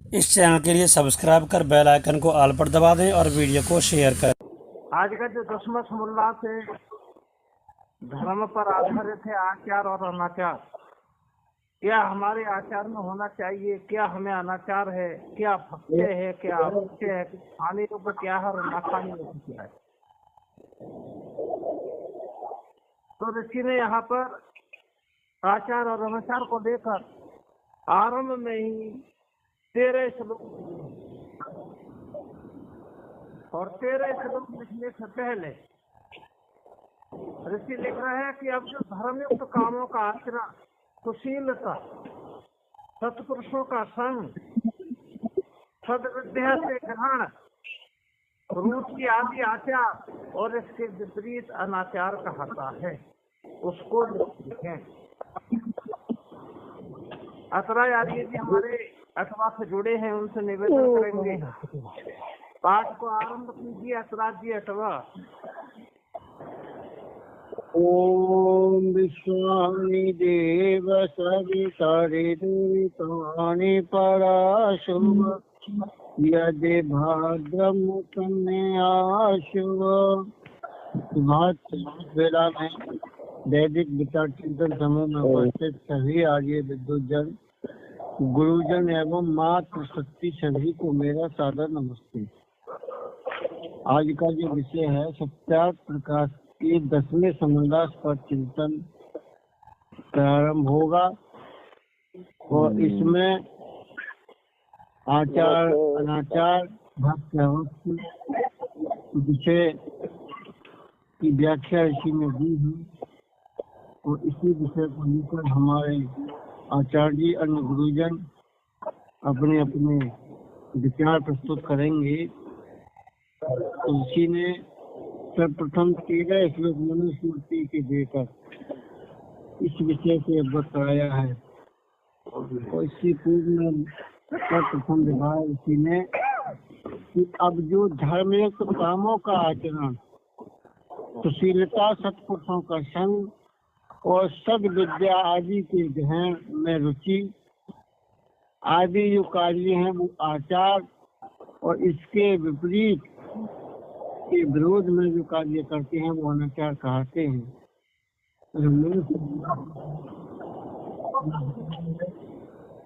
इस चैनल के लिए सब्सक्राइब कर बेल आइकन को ऑल पर दबा दें और वीडियो को शेयर करें। आज का जो दशमस मुल्ला से धर्म पर आधारित है आचार और अनाचार, क्या हमारे आचार में होना चाहिए, क्या हमें अनाचार है, क्या भक्ष्य है, क्या अभक्ष्य है, खाने योग्य क्या है और न खाने योग्य क्या है। तो ऋषि ने यहाँ पर आचार और अनाचार को लेकर आरंभ में ही 13 श्लोक और 13 श्लोक लिखने से पहले ऋषि लिख रहे हैं कि अब जो धर्मयुक्त कामों का आचरण, सुशीलता, सत्पुरुषों का संग, सद्विद्या से ग्रहण, रुचि आदि आचार और इसके विपरीत अनाचार कहता है, उसको लिखें। अतराय आर्य जी हमारे अथवा से जुड़े हैं, उनसे निवेदन करेंगे, पाठ को आरंभ कीजिए। अतराज जी अथवा। ओम विश्वानि देव सवितानि दुरितानि पराशुभ यदि भाद्रम तन्मयाशुभ। वेला में वैदिक विचार चिंतन समूह में उपस्थित सभी आर्य विद्वजन, गुरुजन एवं मातृ शक्ति सभी को मेरा सादर नमस्ते। आज का जो विषय है सत्यार्थ प्रकाश के 10वें समन्दास पर चिंतन प्रारंभ होगा और इसमें आचार अनाचार भक्ति विषय की व्याख्या ऋषि ने दी है और इसी विषय को लेकर हमारे आचार्य अन्य गुरुजन अपने अपने विचार प्रस्तुत करेंगे। ऋषि ने सर्वप्रथम 13 श्लोक मनुस्मृति के देकर इस विषय से अवगत कराया है और इससे पूर्व में सर्वप्रथम दिखाया ऋषि ने कि अब जो धर्मयुक्त कामों का आचरण, सुशीलता, सत्पुरुषों का संग और सद्विद्या आदि के ग्रहण में रुचि आदि जो कार्य हैं वो आचार और इसके विपरीत के विरोध में जो कार्य करते हैं वो अनाचार कहते हैं।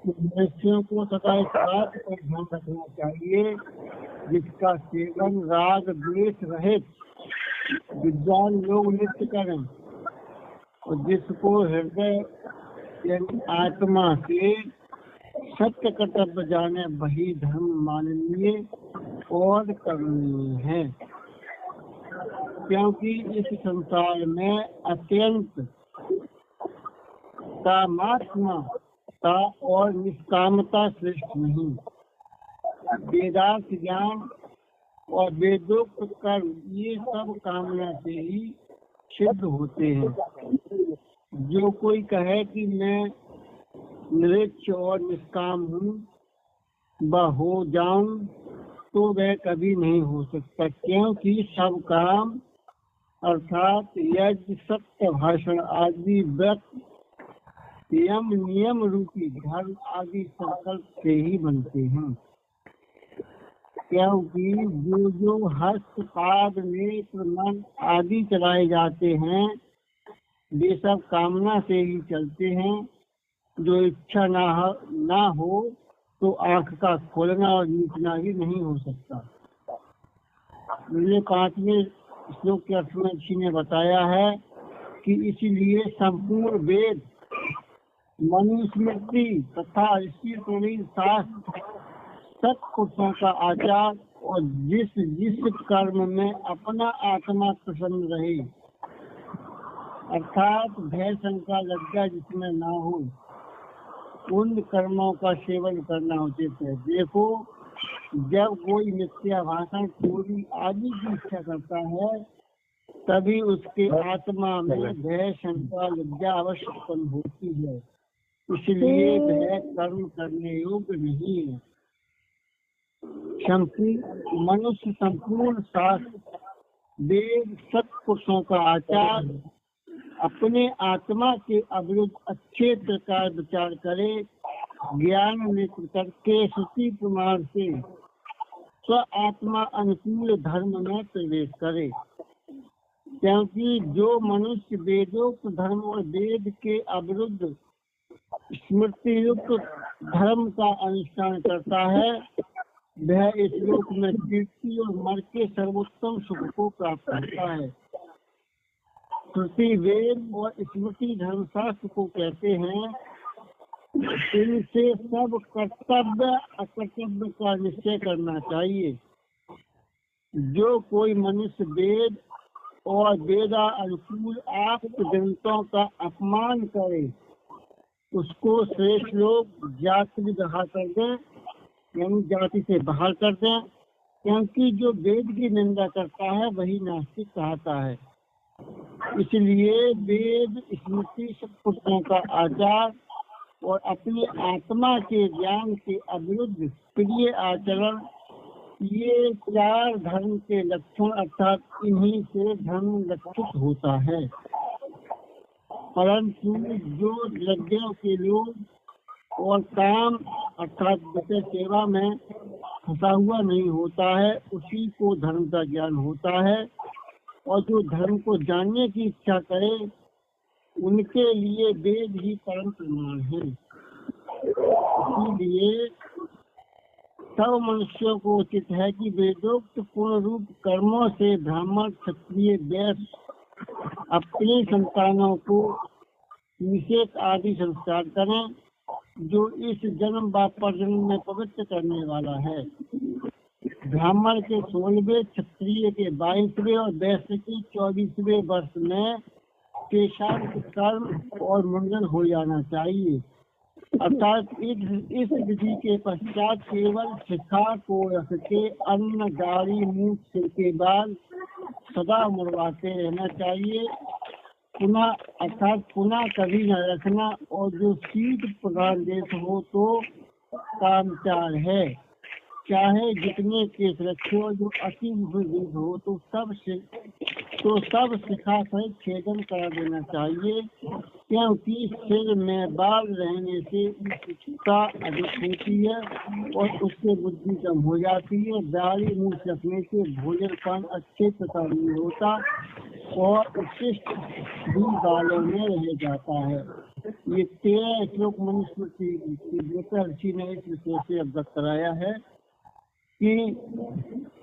मनुष्यों को सदा इस बात पर ध्यान रखना चाहिए जिसका सेवन राग द्वेष रहित विद्वान लोग नित्य करें और जिसको हृदय यानी आत्मा से सत्य कर्तव्य जाने वही धर्म माननीय और करणीय है। क्योंकि इस संसार में अत्यंत कामात्मता और निष्कामता श्रेष्ठ नहीं। वेदांत ज्ञान और वेदोक्त कर्म ये सब कामना से ही सिद्ध होते हैं। जो कोई कहे कि मैं निरपेक्ष और निष्काम हूँ व हो जाऊं तो वह कभी नहीं हो सकता, क्योंकि सब काम अर्थात यज्ञ, सत्य, भाषण आदि व्रत, यम, नियम रूपी धर्म आदि संकल्प से ही बनते हैं। क्योंकि जो हस्त, पाद, नेत्र, मन आदि चलाए जाते हैं वे सब कामना से ही चलते हैं। जो इच्छा ना हो तो आंख का खोलना और नीचना भी नहीं हो सकता। मेरे 5वें श्लोक के अर्थ में ऋषि ने बताया है कि इसलिए संपूर्ण वेद, मनुस्मृति तथा ऋषि प्रणीत शास्त्र सत्पुरुषों का आचार और जिस कर्म में अपना आत्मा प्रसन्न रहे अर्थात भय, शंका, लज्जा जिसमें ना हो उन कर्मों का सेवन करना उचित है। देखो, जब कोई मिथ्या भाषण, चोरी आदि की इच्छा करता है तभी उसके आत्मा में भय, शंका, लज्जा अवश्य उत्पन्न होती है। इसलिए वह कर्म करने योग्य नहीं है। मनुष्य संपूर्ण शास्त्र, वेद, सत्पुरुषों का आचार अपने आत्मा के अविरुद्ध अच्छे प्रकार विचार करे ज्ञान नेत्र करके श्रुति प्रमाण से स्व आत्मा अनुकूल धर्म में प्रवेश करे। क्योंकि जो मनुष्य वेदोक्त धर्म और वेद के अविरुद्ध स्मृति युक्त धर्म का अनुष्ठान करता है वह इस लोक में कीर्ति और मर के सर्वोत्तम सुख को प्राप्त करता है। श्रुति वेद और स्मृति धर्मशास्त्र को कहते हैं। इनसे सब कर्तव्य अकर्तव्य का निश्चय करना चाहिए। जो कोई मनुष्य वेद और वेदा अनुकूल आप ग्रंथों का अपमान करे उसको श्रेष्ठ लोग जाति विदहा कर दें, यानी जाति से बाहर कर दें। क्योंकि जो वेद की निंदा करता है वही नास्तिक कहता है। इसलिए वेद स्मृति सब पुस्तकों का आचार और अपनी आत्मा के ज्ञान के अविरुद्ध प्रिय आचरण ये चार धर्म के लक्षण अर्थात इन्हीं से धर्म लक्षित होता है। परंतु जो यज्ञों के लोग और काम अर्थात विषय सेवा में फंसा हुआ नहीं होता है उसी को धर्म का ज्ञान होता है। और जो धर्म को जानने की इच्छा करे उनके लिए वेद ही परम प्रमाण है। इसीलिए सब मनुष्यों को उचित है कि वेदोक्त पूर्ण रूप कर्मों से ब्राह्मण क्षत्रिय वैश्य अपने संतानों को निषेध आदि संस्कार करें जो इस जन्म व परजन्म में पवित्र करने वाला है। ब्राह्मण के 16वें, क्षत्रिय के 22वें और वैश्य के 24वें वर्ष में पेशाब कर्म और मंगल हो जाना चाहिए। अर्थात इस विधि के पश्चात केवल शिखा को रख के अन्न गाड़ी मूठ सिर के बाद सदा मुड़वाते रहना चाहिए। पुनः कभी न रखना। और जो शीत प्रधान देश हो तो कामचार है, चाहे जितने केस रखे हो। जो अति देश हो तो सब शिखा सहित छेदन करा देना चाहिए। क्योंकि सिर में बाल रहने से शिक्षा अधिक होती है और उससे बुद्धि कम हो जाती है। दाढ़ी मूछ रखने से भोजन पान अच्छे प्रकार नहीं होता और उत्कृष्ट भी बालों में रह जाता है। ये 13 श्लोक मनुस्मृति ऋषि ने इस विषय से अवगत कराया है कि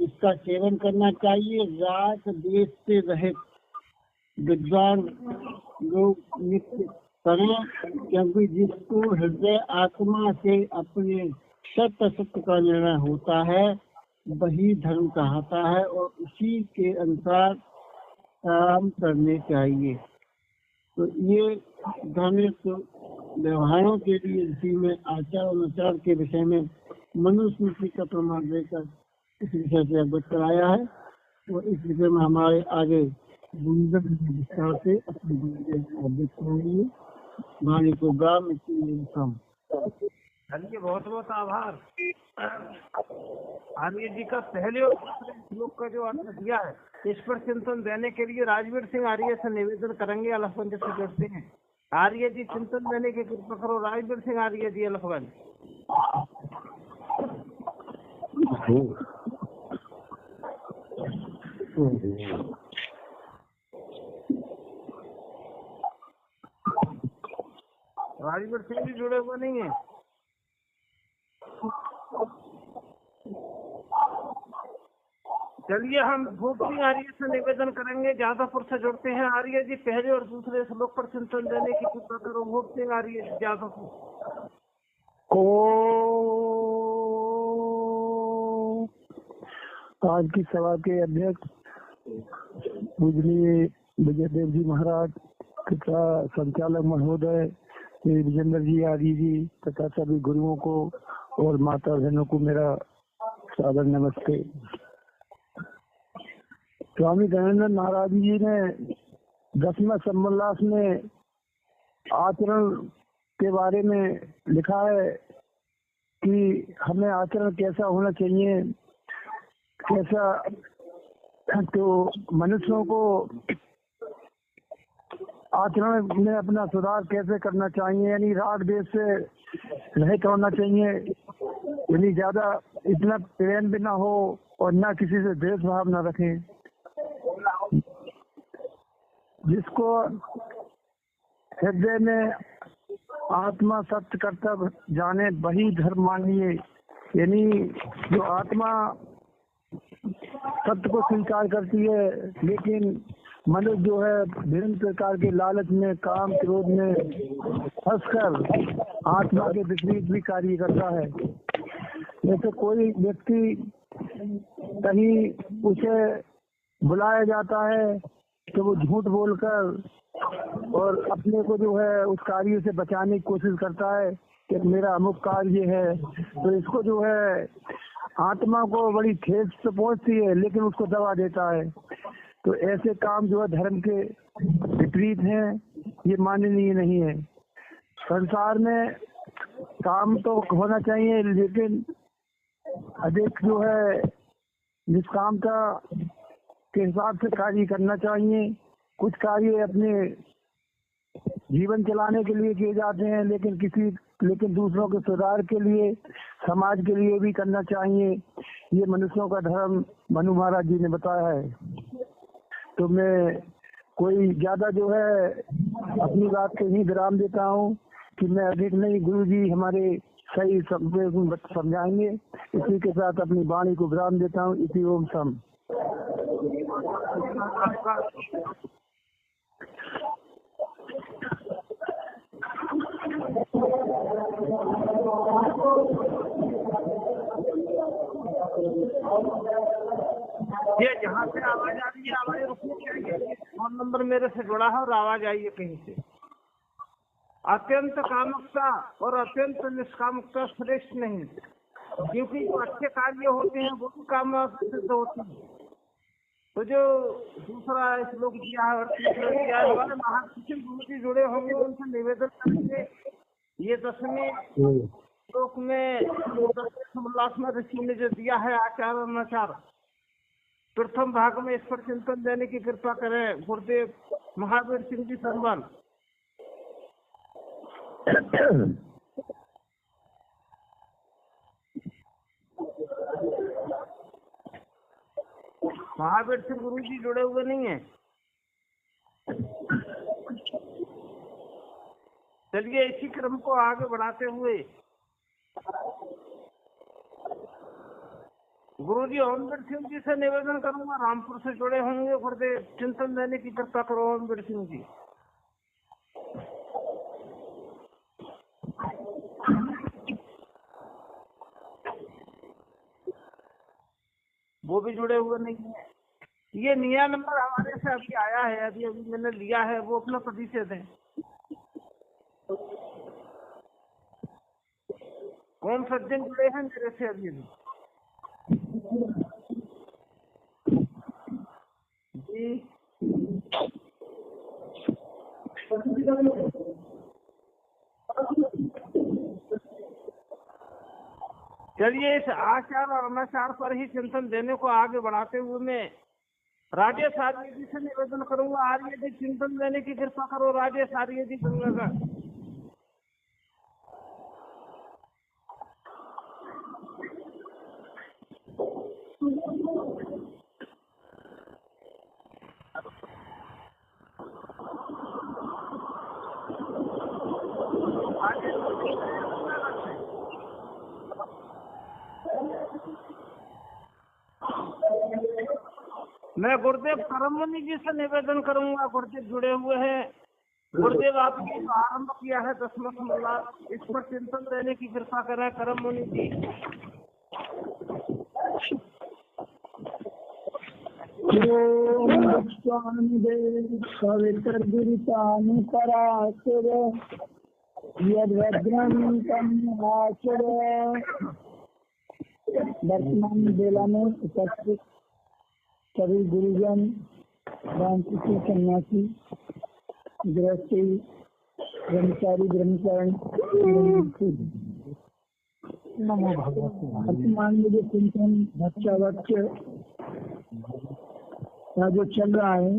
इसका सेवन करना चाहिए। रात देश से रहित विद्वान लोग नित्य करें। क्योंकि जिसको हृदय आत्मा से अपने सत्य का निर्णय होता है वही धर्म कहता है और उसी के अनुसार काम करने चाहिए। तो ये धार्मिक व्यवहारों के लिए इसी में आचार और आचार के विषय में मनुस्मृति का प्रमाण देकर इस विषय से अवगत कराया है। और इस विषय में हमारे आगे विस्तार से अपनी अवगत करेंगे। वाणी को गाम कम। चलिए, बहुत बहुत आभार। आर्य जी का पहले और दूसरे श्लोक का जो अर्थ दिया है इस पर चिंतन देने के लिए राजवीर सिंह आर्य से निवेदन करेंगे। अलफगंज से जुड़ते हैं। आर्य जी चिंतन देने की कृपा करो। राजवीर सिंह आर्य जी, अलफगंज। राजवीर सिंह भी जुड़े हुए नहीं है। चलिए, हम भूप सिंह आर्य से निवेदन करेंगे। जादवपुर से जुड़ते हैं। आर्य जी पहले और दूसरे श्लोक पर चिंतन देने की कृपा करो। भूप सिंह आर्य जी, जादवपुर। आज की सभा के अध्यक्ष पूजनीय विजय देव जी महाराज तथा संचालक महोदय श्री विजेंद्र जी आदि जी तथा सभी गुरुओं को और माता बहनों को मेरा सादर नमस्ते। स्वामी गजानंद महाराज जी ने 10वें सम्मोल्लास में आचरण के बारे में लिखा है कि हमें आचरण कैसा होना चाहिए, कैसा। तो मनुष्यों को आचरण में अपना सुधार कैसे करना चाहिए, यानी राग देश से रहित होना चाहिए, यानी ज्यादा इतना प्रेम भी ना हो और ना किसी से द्वेष भाव न रखें। जिसको हृदय में आत्मा सत्य कर्तव्य जाने वही धर्म मानिए, यानी जो आत्मा सत्य को स्वीकार करती है, लेकिन मनुष्य जो है विभिन्न प्रकार के लालच में, काम क्रोध में फंसकर आत्मा के विपरीत भी कार्य करता है। जैसे कोई व्यक्ति कहीं उसे बुलाया जाता है तो वो झूठ बोलकर और अपने को जो है उस कार्य से बचाने की कोशिश करता है कि मेरा अमुक कार्य है, तो इसको जो है आत्मा को बड़ी ठेस तो पहुंचती है, लेकिन उसको दबा देता है। तो ऐसे काम जो है धर्म के विपरीत हैं, ये माननीय नहीं है। संसार में काम तो होना चाहिए, लेकिन अधिक जो है निष्कामता के हिसाब से कार्य करना चाहिए। कुछ कार्य अपने जीवन चलाने के लिए किए जाते हैं, लेकिन दूसरों के सुधार के लिए, समाज के लिए भी करना चाहिए। ये मनुष्यों का धर्म मनु महाराज जी ने बताया है। तो मैं कोई ज्यादा जो है अपनी बात को ही विराम देता हूँ कि मैं अधिक नहीं, गुरु जी हमारे सही समझाएंगे। इसी के साथ अपनी वाणी को विराम देता हूँ। इसी ओम सम। ये जहाँ से आवाज आ रही है, आवाज रुकनी चाहिए। फोन नंबर मेरे से जुड़ा है और आवाज आई है कहीं से। अत्यंत कामुकता और अत्यंत निष्कामुकता श्रेष्ठ नहीं, क्योंकि जो अच्छे कार्य होते हैं वो भी काम सिद्ध होते हैं। तो जो दूसरा श्लोक दिया है और तीसरा दिया है, हमारे महाकृष्ण गुरु जी जुड़े होंगे, उनसे निवेदन करेंगे। ये 10वें श्लोक में समोल्लास ऋषि ने जो दिया है आचार और अनाचार, प्रथम भाग में इस पर चिंतन देने की कृपा करें गुरुदेव महावीर सिंह जी सरवन। महावीर सिंह गुरु जी जुड़े हुए नहीं है। चलिए इसी क्रम को आगे बढ़ाते हुए गुरु जी ओमवीर सिंह जी से निवेदन करूंगा, रामपुर से जुड़े होंगे, गुरुदेव चिंतन देने की कृपा करो ओमवीर सिंह जी। वो भी जुड़े हुए नहीं है। ये नया नंबर हमारे से अभी आया है, अभी मैंने लिया है, वो अपना पति से दें। कौन सज्जन जुड़े हैं मेरे से अभी भी? जी चलिए इस आचार और अनाचार पर ही चिंतन देने को आगे बढ़ाते हुए मैं राजेश आर्य जी से निवेदन करूंगा। आर्य जी चिंतन देने की कृपा करो। राजेश आर्य जी गंगागर। मैं गुरुदेव करममुनि जी से निवेदन करूंगा। गुरुदेव जुड़े हुए हैं। गुरुदेव आपने जो आरंभ किया है 10वां समोल्लास, इस पर चिंतन देने की कृपा करें करममुनि जी। पवित्र गुरुतानुपरासुर यद्भद्रं तम् आचर। वर्तमान बेला में उपस्थित सभी गुरुजन, रामकृष्ण सन्यासी, गृहस्थी, ब्रह्मचारी, ब्रह्मचारी, नमो भगवते। वर्तमान में जो चिंतन बच्चा का जो चल रहा है,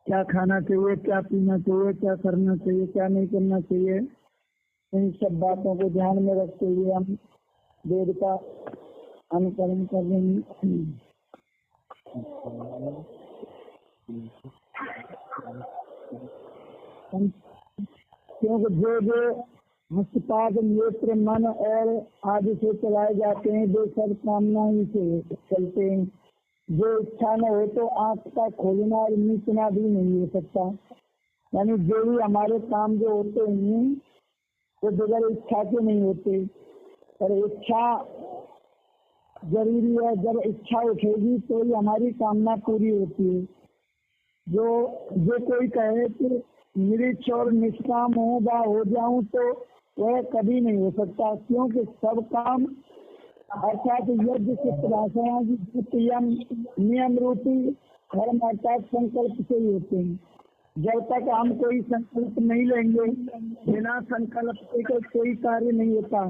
क्या खाना चाहिए, क्या पीना चाहिए, क्या करना चाहिए, क्या नहीं करना चाहिए, इन सब बातों को ध्यान में रखते हुए हम वेद का अनुकरण कर रहे हैं। क्योंकि जो हस्तपाद नेत्र मन और आदि से चलाए जाते हैं वे सब कामना ही से चलते हैं। जो इच्छा न हो तो आंख का खोलना और नीचना भी नहीं हो सकता। यानी जो भी हमारे काम जो होते हैं वो बगैर इच्छा के नहीं होते, और इच्छा जरूरी है। जब इच्छा उठेगी तो ही हमारी कामना पूरी होती है। जो कोई कहे कि निरीक्ष और निष्काम हो जाऊं तो वह कभी नहीं हो सकता, क्योंकि सब काम अर्थात यज्ञ नियम रूपी धर्म अर्थात संकल्प से ही होते हैं। जब तक हम कोई संकल्प नहीं लेंगे, बिना संकल्प के कोई कार्य नहीं होता।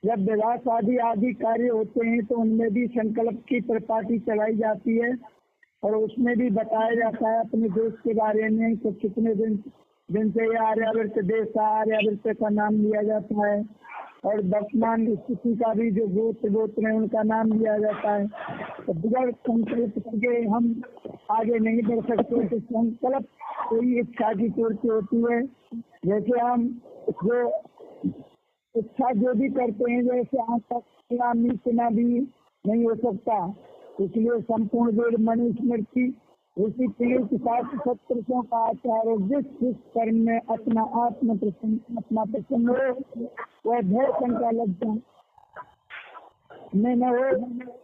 जब विवाह आदि कार्य होते हैं तो उनमें भी संकल्प की परिपाटी चलाई जाती है, और उसमें भी बताया जाता है अपने देश के बारे में तो कितने दिन से आर्यावर्त देश का आर्यावर्त का नाम लिया जाता है, और वर्तमान स्थिति का भी जो गोत्र है उनका नाम लिया जाता है। तो बगैर संकल्प के हम आगे नहीं बढ़ सकते। तो संकल्प कोई इच्छा की पूर्ति होती है। जैसे हम जो इच्छा जो भी करते हैं, जैसे आज तक नीचना भी नहीं हो सकता। इसलिए संपूर्ण वेद मणि स्मृति ऋषि तीर्थ शास्त्र सत्पुरुषों का आचार है। जिस कर्म में अपना प्रसन्न हो वह भय शंका लज्जा में न हो,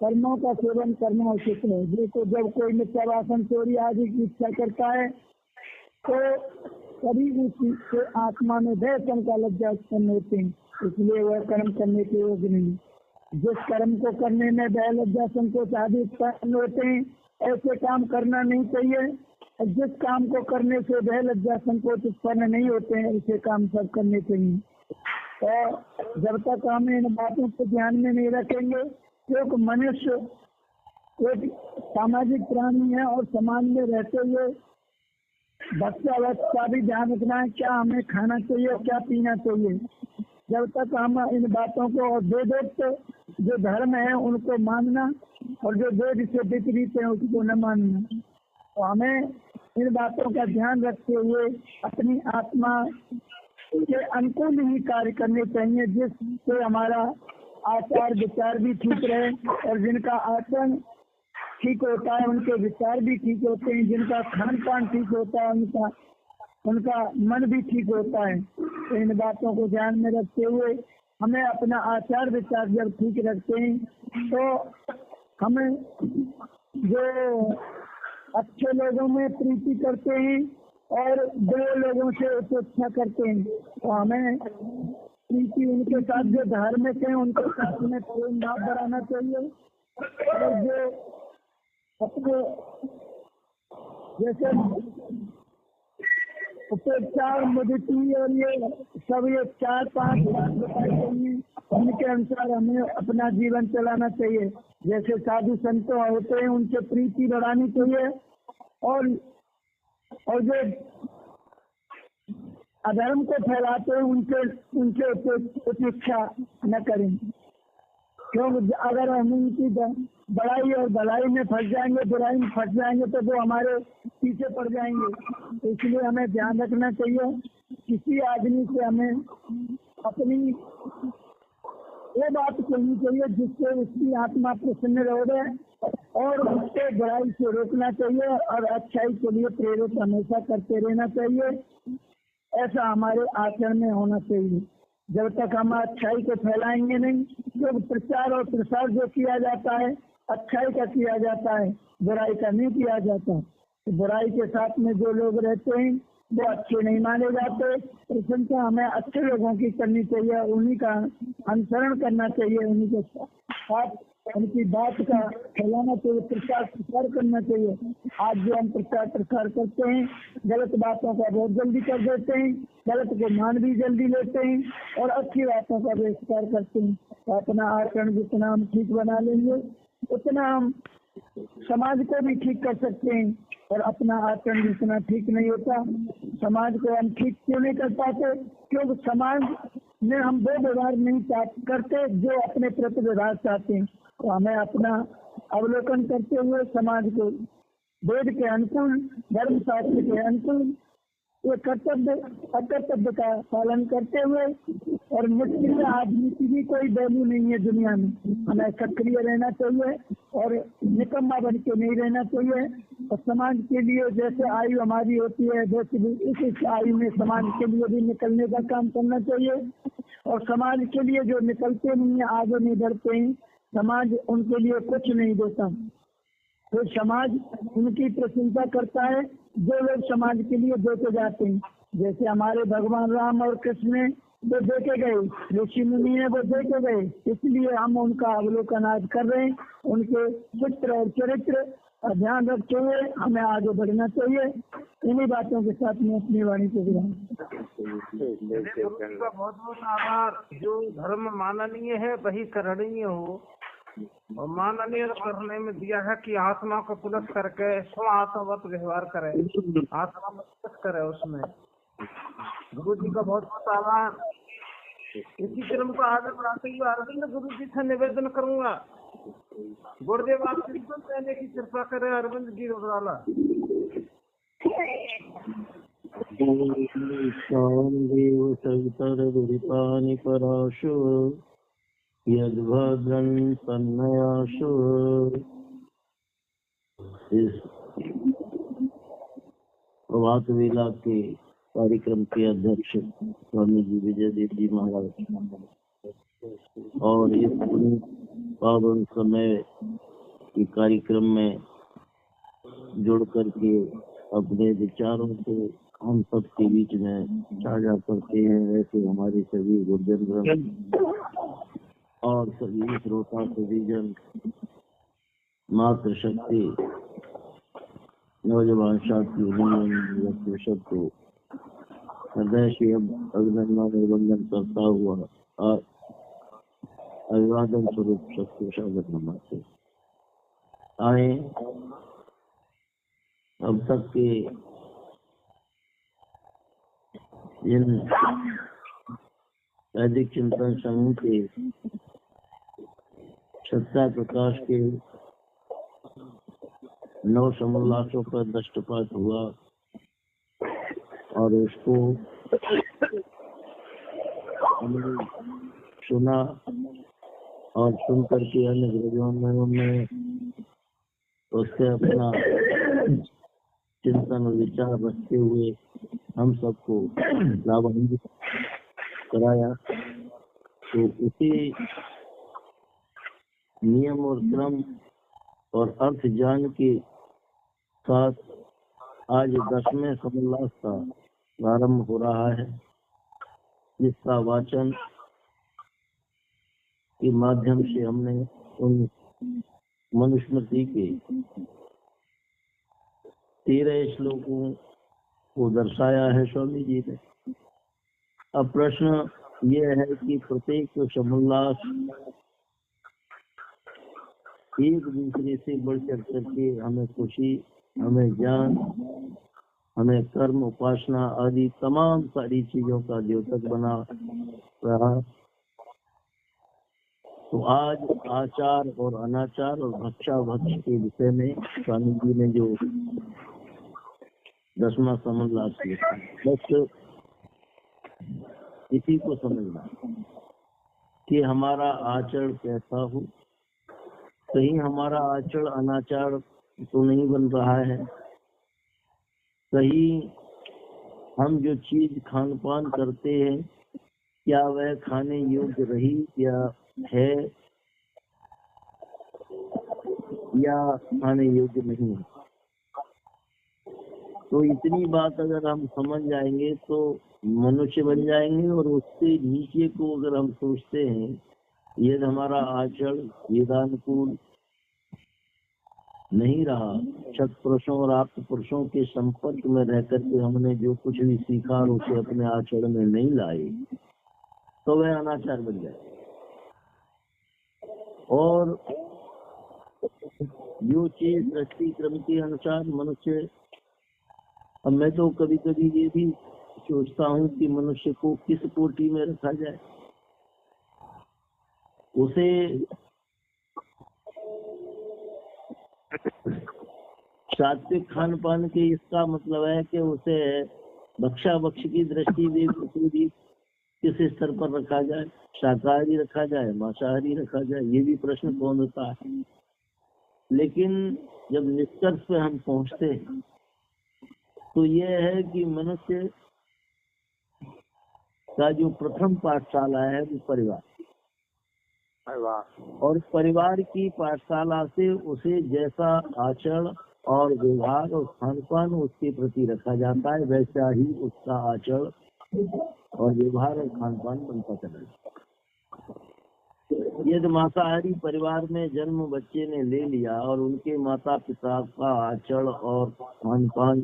कर्मों का सेवन करना उचित है। देखो जब कोई मिथ्यावासन चोरी आदि की इच्छा करता है तो कभी उसी से आत्मा में भय शंका लज्जा उत्पन्न होते हैं, इसलिए वह कर्म करने के योग्य नहीं। जिस कर्म को करने में भय लज्जा संकोच आदि उत्पन्न होते हैं ऐसे काम करना नहीं चाहिए, और जिस काम को करने से भय लज्जा संकोच उत्पन्न नहीं होते हैं ऐसे काम सब करने चाहिए। तो जब तक हम इन बातों को ध्यान में नहीं रखेंगे, क्योंकि मनुष्य एक सामाजिक प्राणी है और समाज में रहते हुए भक्ष्यावत का भी ध्यान रखना है, क्या हमें खाना चाहिए और क्या पीना चाहिए। जब तक हम इन बातों को और वेदोक्त जो धर्म है उनको मानना, और जो वेद से विपरीत है उसको न मानना। तो हमें इन बातों का ध्यान रखते हुए अपनी आत्मा के अनुकूल ही कार्य करने चाहिए, जिससे हमारा आचार विचार भी ठीक रहे, और जिनका आचरण ठीक होता है उनके विचार भी ठीक होते हैं, जिनका खान पान ठीक होता है उनका मन भी ठीक होता है। तो इन बातों को ध्यान में रखते हुए हमें अपना आचार विचार जब ठीक रखते हैं तो हमें जो अच्छे लोगों में प्रीति करते हैं और बुरे लोगों से उपेक्षा करते हैं, तो हमें प्रीति उनके साथ जो धार्मिक है उनके साथ में प्रेम भाव बढ़ाना चाहिए। और जो अपने जैसे उपेक्षा और मुदिति और ये सब ये 4-5 बात बताई गई हैं, उनके अनुसार हमें अपना जीवन चलाना चाहिए। जैसे साधु संत होते हैं उनसे प्रीति बढ़ानी चाहिए, और जो अधर्म को फैलाते हैं उनसे उपेक्षा न करें, क्योंकि अगर हम उनकी बड़ाई और भलाई में फंस जाएंगे, बुराई में फंस जाएंगे तो वो हमारे पीछे पड़ जाएंगे। तो इसलिए हमें ध्यान रखना चाहिए, किसी आदमी से हमें अपनी वो बात कहनी चाहिए जिससे उसकी आत्मा प्रसन्न रहे, और उसके बुराई से रोकना चाहिए और अच्छाई के लिए प्रेरित हमेशा करते रहना चाहिए। ऐसा हमारे आचरण में होना चाहिए। जब तक हम अच्छाई को फैलाएंगे नहीं, जो प्रचार और प्रसार जो किया जाता है अच्छाई का किया जाता है, बुराई का नहीं किया जाता। तो बुराई के साथ में जो लोग रहते हैं वो अच्छे नहीं माने जाते। प्रशंसा हमें अच्छे लोगों की करनी चाहिए, उन्हीं का अनुसरण करना चाहिए, उन्हीं के साथ उनकी बात का फैलाना चाहिए, प्रचार प्रसार करना चाहिए। आज जो हम प्रचार प्रसार करते हैं गलत बातों का बहुत जल्दी कर देते हैं, गलत को मान भी जल्दी लेते हैं और अच्छी बातों का बहिष्कार करते हैं। तो अपना आचरण जितना हम ठीक बना लेंगे उतना हम समाज को भी ठीक कर सकते हैं, और अपना आचरण जितना ठीक नहीं होता समाज को हम ठीक क्यों नहीं कर पाते, क्योंकि समाज में हम वो व्यवहार नहीं करते जो अपने प्रति व्यवहार चाहते हैं। तो हमें अपना अवलोकन करते हुए समाज को वेद के अनुकूल, धर्म शास्त्र के अनुकूल ये कर्तव्य अकर्तव्य का पालन करते हुए, और निष्क्रिय आदमी की भी कोई वैल्यू नहीं है दुनिया में। हमें सक्रिय रहना चाहिए और निकम्मा बन के नहीं रहना चाहिए। और समाज के लिए जैसे आयु हमारी होती है, वैसे इस आयु में समाज के लिए भी निकलने का काम करना चाहिए। और समाज के लिए जो निकलते नहीं है, आगे नहीं बढ़ते हैं, समाज उनके लिए कुछ नहीं देता। तो समाज उनकी प्रशंसा करता है जो लोग समाज के लिए देखे जाते हैं। जैसे हमारे भगवान राम और कृष्ण वो देखे गए, ऋषि मुनि है वो देखे गए, इसलिए हम उनका अवलोकन आज कर रहे हैं। उनके चित्र और चरित्र ध्यान रखते हुए हमें आगे बढ़ना चाहिए। इन्हीं बातों के साथ मैं अपनी वाणी को विराम। का बहुत बहुत आभार। जो धर्म माननीय है वही करणीय हो, और माननीय करने में दिया है कि आत्मा को पुलस करके स्व आत्मवत व्यवहार करे, आत्मा में पुलस करे उसमें। गुरु जी का बहुत बहुत आभार। इसी क्रम को आगे बढ़ाते हुए अरविंद गुरु जी से निवेदन करूंगा, गुरुदेव आप कीर्तन देने की कृपा करें। अरविंद जी रुद्राला देव सवितर दुरितानि पराशु यद्भद्रं तन्मयाशु। इस प्रभात वेला के कार्यक्रम के अध्यक्ष स्वामी जी विजय देव जी महाराज और इस पावन समय के कार्यक्रम में जुड़ करके अपने विचारों को हम सब के बीच में साझा करते हैं। ऐसे हमारे सभी गुरुजन और सभी श्रोता सदीजन, मातृशक्ति, नौजवान साथी सबको हृदय से अभिनंदन अभिवंदन करता हुआ और अभिवादन स्वरूप सबको स्वागत नमस्ते। आए अब तक के इन वैदिक चिंतन समूह के सत्ता प्रकाश के 9 समोल्लासों पर दृष्टिपात हुआ और उसको हमने सुना और सुनकर के अन्य गुरुजनों ने उससे अपना चिंतन और विचार रखते हुए हम सबको लाभान्वित कराया। तो उसी नियम और क्रम और अर्थ ज्ञान के साथ आज 10वें समोल्लास का प्रारंभ हो रहा है, जिसका वाचन के माध्यम से हमने उन मनुस्मृति के 13 श्लोकों को दर्शाया है स्वामी जी ने। अब प्रश्न ये है कि प्रत्येक समोल्लास एक दूसरे से बढ़ चढ़ करके हमें खुशी, हमें ज्ञान, हमें कर्म, उपासना आदि तमाम सारी चीजों का द्योतक बना रहा। तो आज आचार और अनाचार और भक्षा भक्ष के विषय में स्वामी जी ने जो 10वां समोल्लास लिखा, बस इसी को समझना कि हमारा आचरण कैसा हो। कहीं हमारा आचरण अनाचार तो नहीं बन रहा है, कहीं हम जो चीज खान पान करते हैं क्या वह खाने योग्य रही या है या खाने योग्य नहीं है। तो इतनी बात अगर हम समझ जाएंगे तो मनुष्य बन जाएंगे। और उससे नीचे को अगर हम सोचते हैं यदि हमारा आचरण वेदानुकूल नहीं रहा, सत्पुरुषों और आप्त पुरुषों के संपर्क में रह करके हमने जो कुछ भी सीखा और उसे अपने आचरण में नहीं लाए, तो वह अनाचार बन जाए। और जो चीज सृष्टि क्रम के अनुसार मनुष्य, अब मैं तो कभी कभी ये भी सोचता हूँ कि मनुष्य को किस कोटि में रखा जाए। उसे सात्विक खान पान के इसका मतलब है कि उसे भक्षा भक्ष की दृष्टि भी किस स्तर पर रखा जाए, शाकाहारी रखा जाए, मांसाहारी रखा जाए, ये भी प्रश्न कौन होता है। लेकिन जब निष्कर्ष पे हम पहुंचते हैं तो ये है कि मनुष्य का जो प्रथम पाठशाला है वो परिवार, और परिवार की पाठशाला से उसे जैसा आचरण और व्यवहार और खान पान उसके प्रति रखा जाता है, वैसा ही उसका आचरण और व्यवहार और खान पान बनता चला जाता है। यदि मांसाहारी परिवार में जन्म बच्चे ने ले लिया और उनके माता पिता का आचरण और खान पान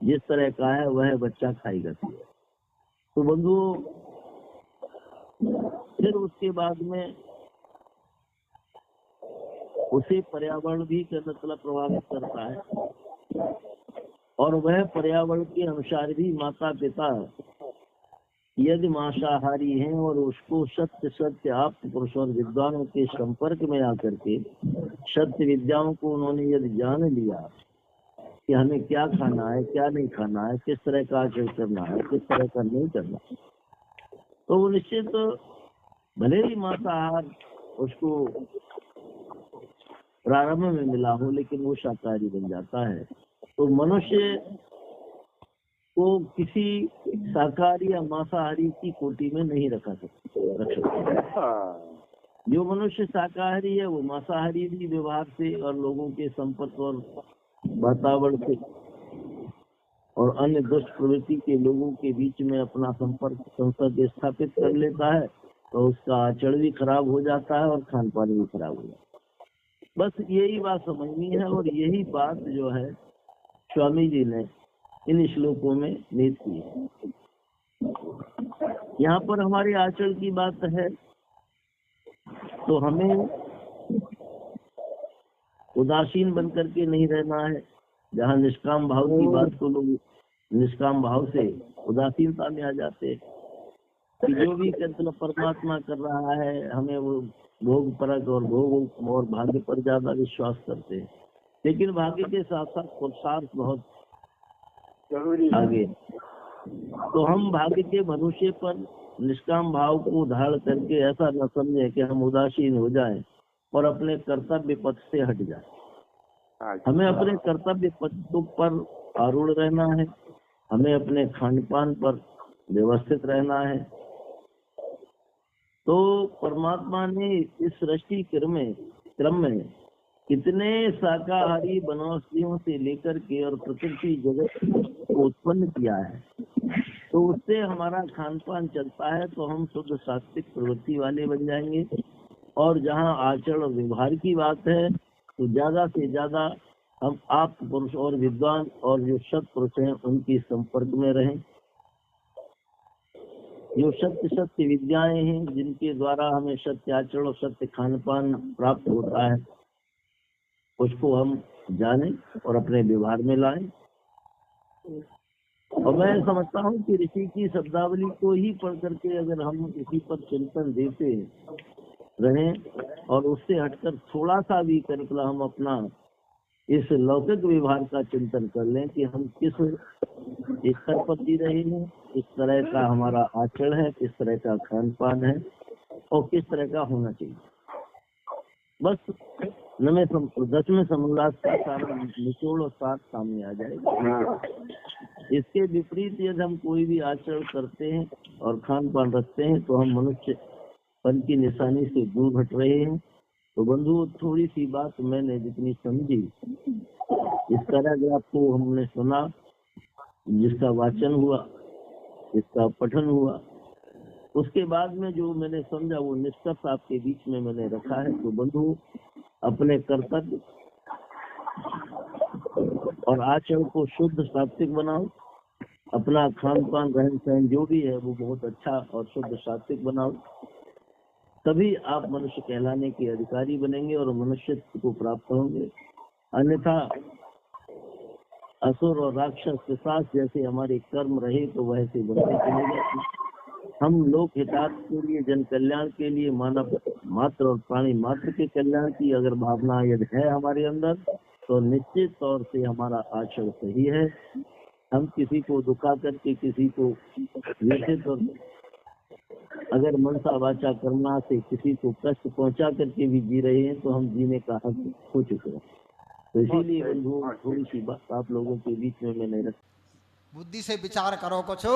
जिस तरह का है वह बच्चा खाएगा। तो बंधुओं, फिर उसके बाद में उसे पर्यावरण भी मतलब प्रभावित करता है, और वह पर्यावरण के अनुसार भी माता पिता यदि मांसाहारी हैं और उसको सत्य आप पुरुष और विद्वानों के संपर्क में आकर के सत्य विद्याओं को उन्होंने यदि जान लिया कि हमें क्या खाना है, क्या नहीं खाना है, किस तरह का आचरण करना है, किस तरह का नहीं करना, तो वो निश्चित भले ही मांसाहार उसको प्रारंभ में मिला हो लेकिन वो शाकाहारी बन जाता है। तो मनुष्य को किसी शाकाहारी या मांसाहारी की कोटि में नहीं रख सकता। जो मनुष्य शाकाहारी है वो मांसाहारी भी व्यवहार से और लोगों के संपर्क और वातावरण से और अन्य दुष्ट प्रवृत्ति के लोगों के बीच में अपना संपर्क स्थापित कर लेता है, तो उसका आचरण भी खराब हो जाता है और खान पान भी खराब हो जाता है। बस यही बात समझनी है, और यही बात जो है स्वामी जी ने इन श्लोकों में निहित की है। यहाँ पर हमारे आचरण की बात है तो हमें उदासीन बनकर के नहीं रहना है। जहाँ निष्काम भाव की बात को लोग निष्काम भाव से उदासीनता में आ जाते हैं कि जो भी मतलब परमात्मा कर रहा है हमें वो भोग परक और भोग और भाग्य पर ज्यादा विश्वास करते हैं, लेकिन भाग्य के साथ साथ पुरुषार्थ बहुत जरूरी आगे। तो हम भाग्य के भरोसे पर निष्काम भाव को धारण करके ऐसा न समझे कि हम उदासीन हो जाएं और अपने कर्तव्य पथ से हट जाए। हमें अपने कर्तव्य पथ पर आरूढ़ रहना है, हमें अपने खान पान पर व्यवस्थित रहना है। तो परमात्मा ने इस सृष्टि क्रम में कितने शाकाहारी वनवासियों से लेकर के और प्रकृति जगत को उत्पन्न किया है, तो उससे हमारा खान पान चलता है तो हम शुद्ध सात्विक प्रवृत्ति वाले बन जाएंगे। और जहाँ आचरण और व्यवहार की बात है तो ज्यादा से ज्यादा हम आप पुरुष और विद्वान और जो सत पुरुष हैं उनके संपर्क में रहें। जो सत्य विद्याएं हैं जिनके द्वारा हमें सत्य आचरण और सत्य खान पान प्राप्त होता है उसको हम जानें और अपने व्यवहार में लाएं। और मैं समझता हूँ कि ऋषि की शब्दावली को ही पढ़ करके अगर हम इसी पर चिंतन देते रहें और उससे हटकर थोड़ा सा भी करिकुला हम अपना इस लौकिक व्यवहार का चिंतन कर लें कि हम किस स्तर पर जी रहे हैं, किस तरह का हमारा आचरण है, किस तरह का खान पान है और किस तरह का होना चाहिए। बस 10वें समोल्लास का सारा निचोड़ और साथ सामने आ जाएगा। इसके विपरीत यदि हम कोई भी आचरण करते हैं और खान पान रखते हैं तो हम मनुष्यपन की निशानी से दूर हट रहे हैं। तो बंधु, थोड़ी सी बात मैंने जितनी समझी, इस पैराग्राफ को हमने सुना, जिसका वाचन हुआ, जिसका पठन हुआ, उसके बाद में जो मैंने समझा वो निष्कर्ष आपके बीच में मैंने रखा है। तो बंधु, अपने कर्तव्य और आचरण को शुद्ध सात्विक बनाओ, अपना खान पान रहन सहन जो भी है वो बहुत अच्छा और शुद्ध सात्विक बनाओ, तभी आप मनुष्य कहलाने के अधिकारी बनेंगे और मनुष्यत्व को प्राप्त होंगे। अन्यथा असुर और राक्षस पिशाच जैसे हमारे कर्म रहे तो वैसे बनते चले जाते। हम लोक हितार्थ के लिए, जन कल्याण के लिए, मानव मात्र और प्राणी मात्र के कल्याण की अगर भावना यदि है हमारे अंदर, तो निश्चित तौर से हमारा आचरण सही है। हम किसी को दुखा करके, किसी को व्यथित और अगर मनसा वाचा कर्मणा से किसी को कष्ट पहुंचा करके भी जी रहे हैं, तो हम जीने का हक खो चुके हैं। तो इसीलिए बंधुओं, थोड़ी सी बात आप लोगों के बीच में मैंने रखी। बुद्धि से विचार करो कुछ।